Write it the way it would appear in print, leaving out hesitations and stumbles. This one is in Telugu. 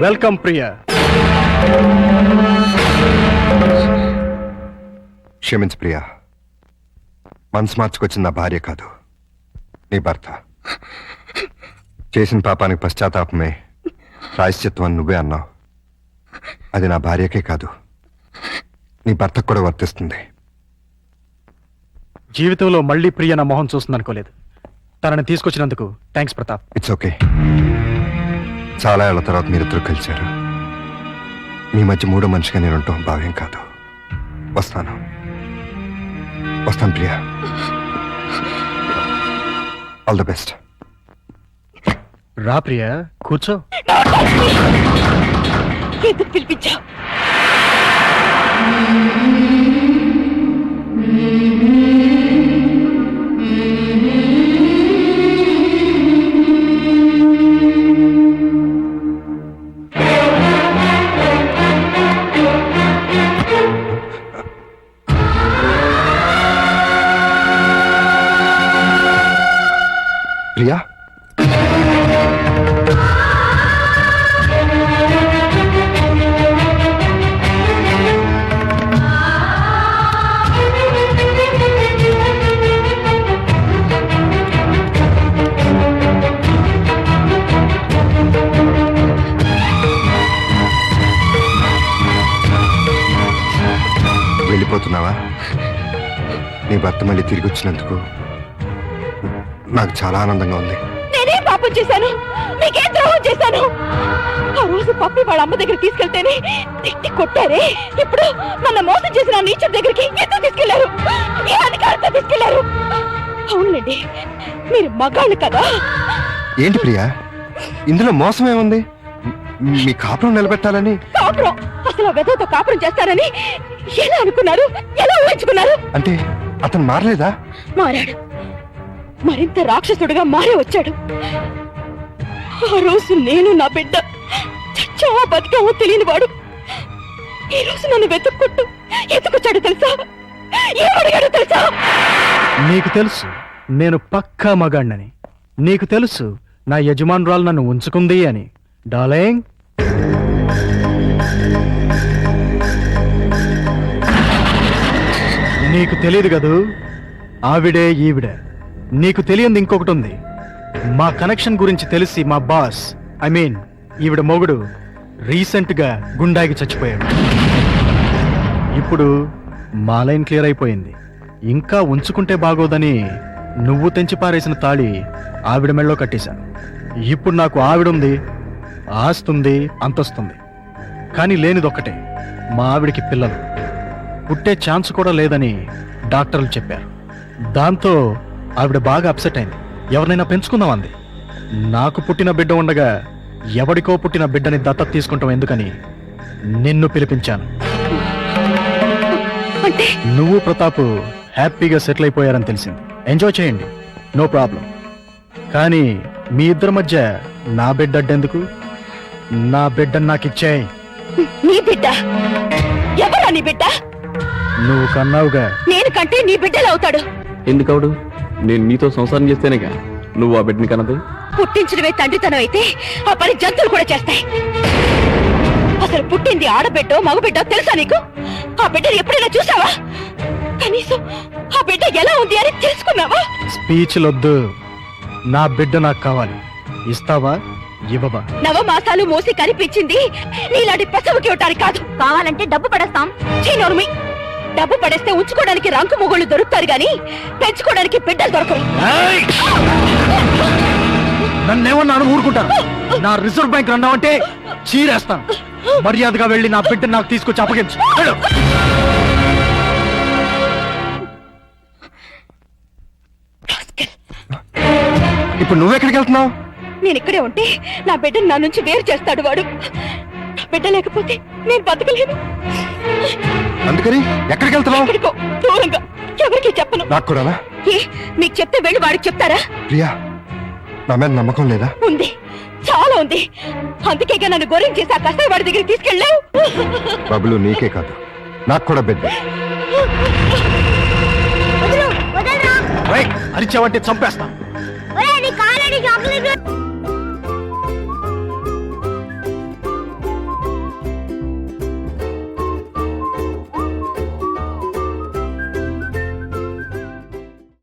వెల్కమ్ ప్రియా. క్షమించు ప్రియా, మనసు మార్చుకొచ్చిన నా భార్య కాదు, నీ భర్త. చేసిన పాపానికి పశ్చాత్తాపమే ప్రాయశ్చిత్వం అని నువ్వే అన్నావు. అది నా భార్యకే కాదు, నీ భర్తకు కూడా వర్తిస్తుంది. జీవితంలో మళ్ళీ ప్రియ నా మొహం చూస్తుంది అనుకోలేదు. తనని తీసుకొచ్చినందుకు థ్యాంక్స్ ప్రతాప్. It's okay. చాలా ఏళ్ల తర్వాత మీరిద్దరు కలిశారు. మీ మధ్య మూడో మనిషిగా నేను ఉంటాం భావ్యం కాదు. వస్తాను ప్రియా. All the best. రా ప్రియా, కూర్చో. ఎందుకు పిలిపించావు? ప్రియా, వెళ్ళిపోతున్నావా? నీ భర్త మళ్ళీ తిరిగి వచ్చినందుకు నాకు చాలా ఆనందంగా ఉంది. నేనే పాపం చేశాను, మీకేం ద్రోహం చేశాను? ఆ రోజు పప్పి వాళ్ళ అమ్మ దగ్గర తీసుకెళ్తేనే తిట్టి కొట్టారే. ఇప్పుడు నన్ను మోసం చేసిన నీచర్ దగ్గరికి ఎందుకు తీసుకెళ్లారు? ఏ అధికారంతో తీసుకెళ్లారు? అవునండి, మీరు మగాళ్ళు కదా. ఏంటి ప్రియా, ఇందులో మోసమే ఉంది? మీ కాపురం నిలబెట్టాలని. కాపురం? అసలు వెదతో కాపురం చేస్తారని ఎలా అనుకున్నారు? ఎలా ఊహించుకున్నారు? అంటే అతను మారలేదా? మారాడు, మరింత రాక్షసుడిగా మారే వచ్చాడు. ఆ రోజు నేను నా బిడ్డ చచ్చావా బతికావో తెలియని వాడు ఈ రోజు నన్ను వెతుక్కుంటూ ఎత్తుకొచ్చాడు తెలుసా? ఏమడిగాడు తెలుసా? నీకు తెలుసు నేను పక్కా మగాణ్ణని. నీకు తెలుసు నా యజమానురాలు నన్ను ఉంచుకుంది అని. డార్లింగ్, నీకు తెలియదు కదూ, ఆవిడే ఈవిడే. నీకు తెలియంది ఇంకొకటి ఉంది. మా కనెక్షన్ గురించి తెలిసి మా బాస్, ఐ మీన్ ఈవిడ మొగుడు, రీసెంట్ గా గుండాగి చచ్చిపోయాడు. ఇప్పుడు మా లైన్ క్లియర్ అయిపోయింది. ఇంకా ఉంచుకుంటే బాగోదని నువ్వు తెంచి పారేసిన తాళి ఆవిడ మెళ్ళో కట్టేశాను. ఇప్పుడు నాకు ఆవిడుంది, ఆస్తుంది, అంతస్తుంది. కానీ లేనిదొక్కటే, మా ఆవిడికి పిల్లలు పుట్టే ఛాన్స్ కూడా లేదని డాక్టర్లు చెప్పారు. దాంతో ఆవిడ బాగా అప్సెట్ అయింది. ఎవరినైనా పెంచుకుందాం అంది. నాకు పుట్టిన బిడ్డ ఉండగా ఎవడికో పుట్టిన బిడ్డని దత్తత తీసుకుంటాం ఎందుకని నిన్ను పిలిపించాను. నువ్వు ప్రతాప్ హ్యాపీగా సెటిల్ అయిపోయారని తెలిసింది. ఎంజాయ్ చేయండి, నో ప్రాబ్లం. కానీ మీ ఇద్దరి మధ్య నా బిడ్డ అడ్డెందుకు? నా బిడ్డను నాకు ఇచ్చేయ్. నీ బిడ్డ? ఎవరా నీ బిడ్డ? నువ్వు కన్నావుగా. నేను కంటే నీ బిడ్డలు అవుతాడు. ఎందుకవుడు? నేను నీతో సంసారం చేస్తేనేగా నువ్వు ఆ బిడ్డని కన్నది. పుట్టించడమే తండ్రితనం అయితే ఆ పని జంతువులు కూడా చేస్తాయి. అసలు పుట్టింది ఆడబిడ్డో మగబిడ్డో తెలుసా నీకు? ఆ బిడ్డను ఎప్పుడైనా చూసావా? కనీసం ఆ బిడ్డ ఎలా ఉంది అని తెలుసుకున్నావా? స్పీచ్లొద్దు. నా బిడ్డ నాకు కావాలి. ఇస్తావా ఇవ్వవా? నవమాసాలు మోసి కనిపించింది నీలాంటి పశువుకి ఇవ్వటానికి కాదు. కావాలంటే డబ్బు పడేస్తాం. చీనోర్మి, డబ్బు పడేస్తే ఉంచుకోవడానికి రంకు మొగుళ్ళు దొరుకుతారు గాని పెంచుకోవడానికి బిడ్డలు దొరకవు. నన్నేమన్నాను ఊరుకుంటాను. నా రిజర్వ్ బ్యాంక్ అన్నావంటే చీరేస్తాను. మర్యాదగా వెళ్ళి నా బిడ్డ నాకు తీసుకొచ్చి అప్పగించు. ఇప్పుడు నువ్వెక్కడికి వెళ్తున్నావు? నేను ఇక్కడే ఉంటే నా బిడ్డను నా నుంచి వేరు చేస్తాడు వాడు. నా బిడ్డ లేకపోతే నేను బతకలేను. అందుకని ఎక్కడికి వెళ్తున్నావు? ఎక్కడికో దూరంగా, ఎవరికి చెప్పను. నాకు కూడా. ఏ, మీకు చెప్తే వెళ్ళి వాడికి చెప్తారా? ప్రియా, నా మీద నమ్మకం లేదా? ఉంది, చాలా ఉంది. అందుకే నన్ను గొర్రెం చేసి ఆ కసాయి వాడి దగ్గరికి తీసుకెళ్ళావు. బబులు నీకే కాదు, నాకు కూడా బిడ్డ. అరిచావంటే చంపేస్తా. ఒరేయ్, నీ కాళ్ళని చాక్లెట్